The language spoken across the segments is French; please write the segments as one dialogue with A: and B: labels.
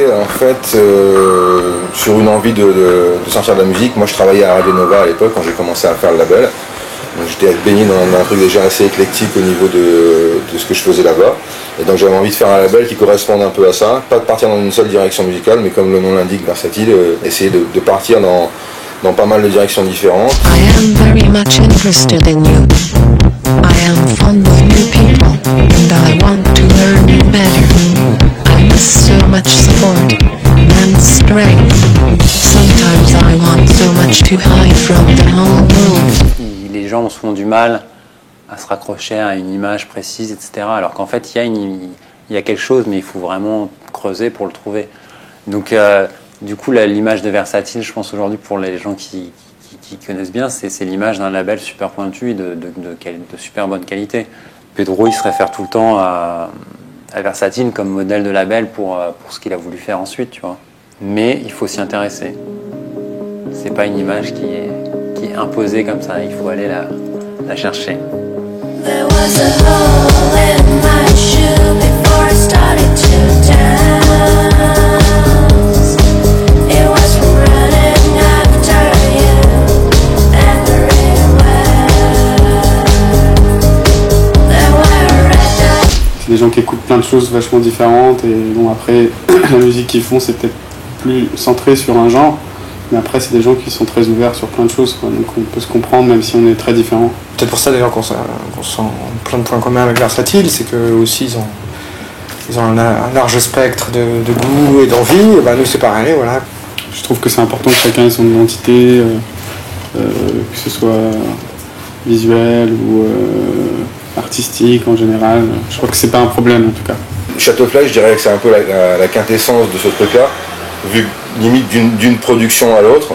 A: En fait, sur une envie de sortir de la musique. Moi je travaillais à Radio Nova à l'époque quand j'ai commencé à faire le label. Donc j'étais baigné dans un truc déjà assez éclectique au niveau de ce que je faisais là-bas. Et donc j'avais envie de faire un label qui corresponde un peu à ça. Pas de partir dans une seule direction musicale, mais comme le nom l'indique, versatile, essayer de partir dans pas mal de directions différentes.
B: I am very much interested in you. I am fond of new people and I want to learn you better. I miss so much support and strength. Sometimes I want so much to hide from the whole world.
C: Les gens ont souvent du mal à se raccrocher à une image précise, etc. Alors qu'en fait, il y a quelque chose, mais il faut vraiment creuser pour le trouver. Donc, du coup, l'image de Versatile, je pense aujourd'hui, pour les gens qui connaissent bien, c'est l'image d'un label super pointu et de super bonne qualité. Pedro, il se réfère tout le temps à Versatile comme modèle de label pour ce qu'il a voulu faire ensuite, tu vois. Mais il faut s'y intéresser. C'est pas une image qui est imposée comme ça, il faut aller la chercher.
D: There was a hole in my shoe before I started to dance. It was from running after you everywhere. There were red.
E: C'est des gens qui écoutent plein de choses vachement différentes et bon après la musique qu'ils font c'est peut-être plus centré sur un genre. Mais après, c'est des gens qui sont très ouverts sur plein de choses, quoi. Donc on peut se comprendre même si on est très différents.
F: Peut-être pour ça d'ailleurs qu'on sent plein de points communs avec Versatile, c'est qu'eux aussi ils ont un large spectre de goût et d'envie, et ben nous c'est pareil, voilà.
E: Je trouve que c'est important que chacun ait son identité, que ce soit visuel ou artistique en général. Je crois que c'est pas un problème en tout cas.
A: Châteaufly, je dirais que c'est un peu la quintessence de ce truc-là, vu limite d'une production à l'autre.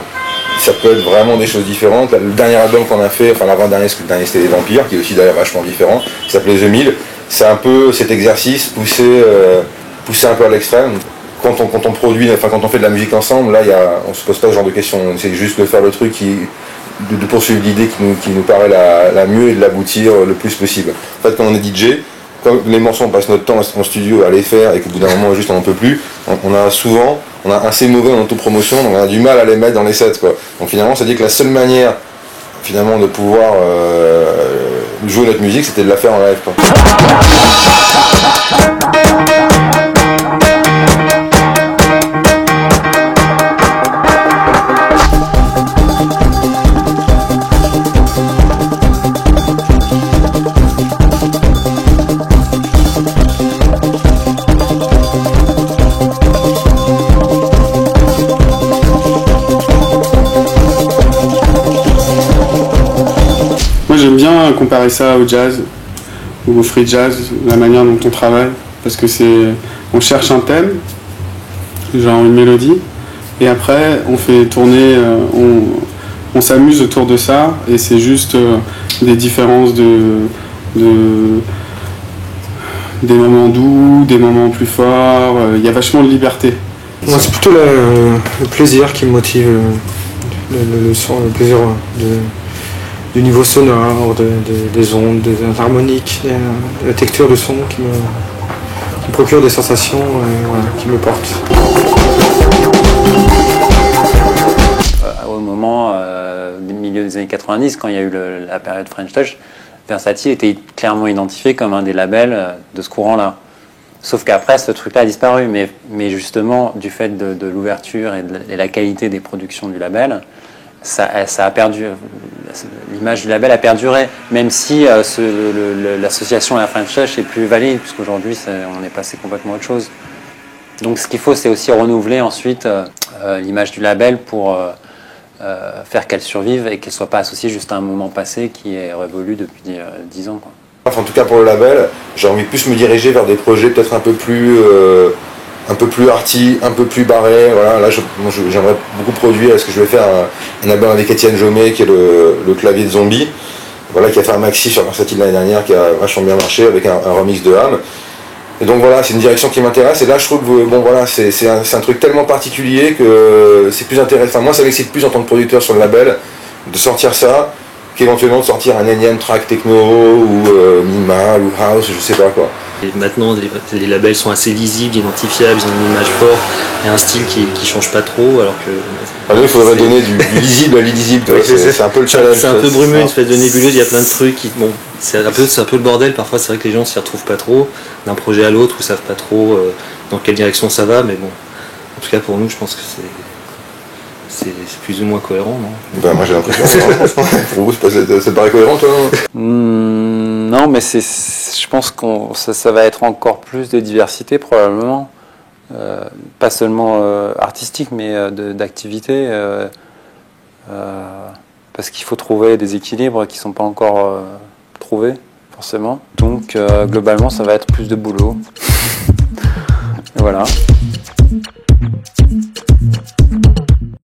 A: Ça peut être vraiment des choses différentes. Le dernier album qu'on a fait, enfin l'avant-dernier, le dernier c'était Les Vampires, qui est aussi d'ailleurs vachement différent, qui s'appelait The Mill. C'est un peu cet exercice poussé un peu à l'extrême. Quand on produit, enfin quand on fait de la musique ensemble, là on se pose pas ce genre de questions. C'est juste de faire le truc de poursuivre l'idée qui nous paraît la mieux et de l'aboutir le plus possible. En fait, quand on est DJ, quand les morceaux on passe notre temps en studio à les faire et qu'au bout d'un moment juste on n'en peut plus, on a assez mauvais en autopromotion, donc on a du mal à les mettre dans les sets, quoi. Donc finalement ça dit que la seule manière finalement de pouvoir jouer notre musique, c'était de la faire en live, quoi.
E: J'aime bien comparer ça au jazz ou au free jazz, la manière dont on travaille, parce que on cherche un thème, genre une mélodie, et après on fait tourner, on s'amuse autour de ça, et c'est juste des différences des moments doux, des moments plus forts, il y a vachement de liberté.
F: Moi c'est plutôt le plaisir qui me motive, le son, le plaisir du niveau sonore, des ondes, des harmoniques, la texture de son qui me procure des sensations, voilà, qui me portent.
C: Au moment du milieu des années 90, quand il y a eu la période French Touch, Versatile était clairement identifié comme un des labels de ce courant-là. Sauf qu'après, ce truc-là a disparu, mais justement, du fait de l'ouverture et la qualité des productions du label, ça a perdu, l'image du label a perduré, même si l'association à la French Touch est plus valide, puisqu'aujourd'hui on est passé complètement à autre chose. Donc ce qu'il faut, c'est aussi renouveler ensuite l'image du label pour faire qu'elle survive et qu'elle ne soit pas associée juste à un moment passé qui est révolu depuis 10 ans, quoi.
A: Enfin, en tout cas pour le label, j'ai envie de plus me diriger vers des projets peut-être un peu plus arty, un peu plus barré. Voilà, là j'aimerais beaucoup produire. Est-ce que je vais faire un album avec Étienne Jomet qui est le clavier de Zombie, voilà, qui a fait un maxi sur Versatile l'année dernière qui a vachement bien marché avec un remix de Ham. Et donc voilà, c'est une direction qui m'intéresse. Et là, je trouve que bon voilà, c'est un truc tellement particulier que c'est plus intéressant. Enfin, moi, ça m'excite plus en tant que producteur sur le label de sortir ça qu'éventuellement de sortir un énième track techno ou minimal ou house, je sais pas quoi.
G: Et maintenant, les labels sont assez lisibles, identifiables, ils ont une image forte et un style qui change pas trop, alors que...
A: Alors, il faudrait donner du lisible à l'illisible, c'est un peu le challenge.
G: C'est un peu brumeux, une espèce de nébuleuse, il y a plein de trucs qui... Bon, c'est un peu le bordel, parfois c'est vrai que les gens s'y retrouvent pas trop, d'un projet à l'autre, ou savent pas trop dans quelle direction ça va, mais bon, en tout cas pour nous, je pense que c'est plus ou moins cohérent, non?
A: Ben, moi j'ai l'impression. Pour vous, c'est pareil cohérent, toi?
C: Non, mais je pense que ça va être encore plus de diversité probablement. Pas seulement artistique, mais d'activité. Parce qu'il faut trouver des équilibres qui ne sont pas encore trouvés, forcément. Donc globalement, ça va être plus de boulot. Et voilà.